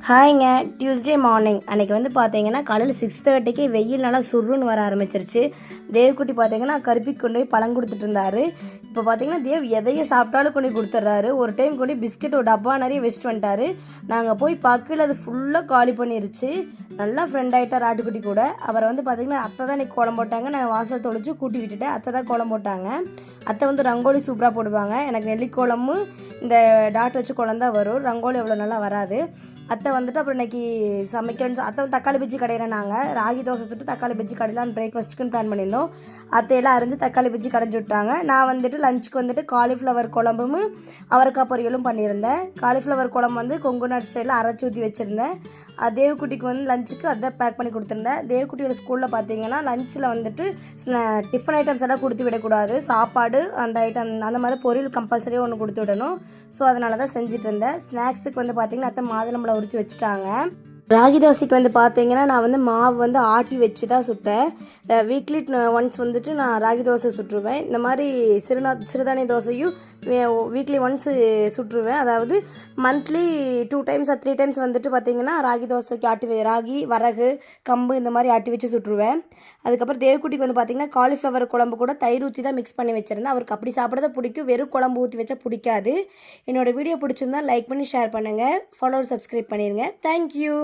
ஹாய்ங்க. Tuesday morning அன்றைக்கி வந்து பார்த்தீங்கன்னா காலையில் 6:30க்கு வெயில் நல்லா சுருன்னு வர ஆரம்பிச்சிருச்சு. தேவ்குட்டி பார்த்தீங்கன்னா கருப்பிக்கு கொண்டு போய் பழம் கொடுத்துட்டு இருந்தாரு. இப்போ பார்த்தீங்கன்னா தேவ் எதையை சாப்பிட்டாலும் கொண்டு போய் கொடுத்துட்றாரு. ஒரு டைம் கொண்டு போய் பிஸ்கெட் ஒரு டப்பா நிறைய வச்சுட்டு வந்துட்டாரு. நாங்கள் போய் பார்க்கல, அது ஃபுல்லாக காலி பண்ணிருச்சு. நல்லா ஃப்ரெண்ட் ஆகிட்டார் ஆட்டுக்குட்டி கூட. அவரை வந்து பார்த்திங்கன்னா அத்தை தான் இன்றைக்கி கோலம் போட்டாங்க. நான் வாசல் தொலைச்சி கூட்டி விட்டுட்டேன். அத்தை தான் கோலம் போட்டாங்க. அத்தை வந்து ரங்கோலி சூப்பராக போடுவாங்க. எனக்கு நெல்லிக்கோலமும் இந்த டாட் வச்சு கோலம் தான் வரும். ரங்கோலி அவ்வளோ நல்லா வராது. அத்தை வந்துட்டு அப்புறம் இன்றைக்கி சமைக்கிறேன்னு அத்தை வந்து தக்காளி பஜ்ஜி கடையில் நாங்கள் ராகி தோசை சுட்டு தக்காளி பஜ்ஜி கடையிலான்னு பிரேக்ஃபாஸ்ட்டுக்குன்னு பிளான் பண்ணியிருந்தோம். அத்தையெல்லாம் அரிஞ்சு தக்காளி பஜ்ஜி கடைஞ்சி விட்டாங்க. நான் வந்துட்டு லஞ்சுக்கு வந்துட்டு காலிஃப்ளவர் குழம்பும் அவரைக்காய் பொரியலும் பண்ணியிருந்தேன். காலிஃப்ளவர் குழம்பு வந்து கொங்கு நாட்டு ஸ்டைலில் அரைச்சி ஊற்றி வச்சுருந்தேன். தேவ்குட்டிக்கு வந்து லஞ்சுக்கு அதை பேக் பண்ணி கொடுத்துருந்தேன். தேவ்குட்டியோட ஸ்கூலில் பார்த்தீங்கன்னா லஞ்சில் வந்துட்டு டிஃபன் ஐட்டம்ஸ் எல்லாம் கொடுத்து விடக்கூடாது. சாப்பாடு அந்த ஐட்டம் அந்த மாதிரி பொரியல் கம்பல்சரியாக ஒன்று கொடுத்து விடணும். ஸோ அதனால தான் செஞ்சுட்டு இருந்தேன். ஸ்நாக்ஸுக்கு வந்து பார்த்திங்கன்னா அத்தை மாதுளம்பழம் உரித்து வச்சுட்டாங்க. ராகி தோசைக்கு வந்து பார்த்தீங்கன்னா நான் வந்து மாவு வந்து ஆட்டி வச்சு தான் சுட்டேன். வீக்லி ஒன்ஸ் வந்துட்டு நான் ராகி தோசை சுட்டுருவேன். இந்த மாதிரி சிறுதானிய தோசையும் வீக்லி ஒன்ஸ் சுட்டுருவேன். அதாவது மந்த்லி 2 டைம்ஸ் 3 டைம்ஸ் வந்துட்டு பார்த்திங்கன்னா ராகி தோசைக்கு ராகி வரகு கம்பு இந்த மாதிரி ஆட்டி வச்சு சுட்டுருவேன். அதுக்கப்புறம் தேவ்குட்டிக்கு வந்து பார்த்திங்கன்னா காலிஃப்ளவர் குழம்பு கூட தயிர் ஊற்றி தான் மிக்ஸ் பண்ணி வச்சுருந்தேன். அவருக்கு அப்படி சாப்பிட்றத பிடிக்கும், வெறும் குழம்பு ஊற்றி வச்சா பிடிக்காது. என்னோடய வீடியோ பிடிச்சிருந்தா லைக் பண்ணி ஷேர் பண்ணுங்கள். ஃபாலோவர் சப்ஸ்கிரைப் பண்ணிடுங்க. தேங்க்யூ.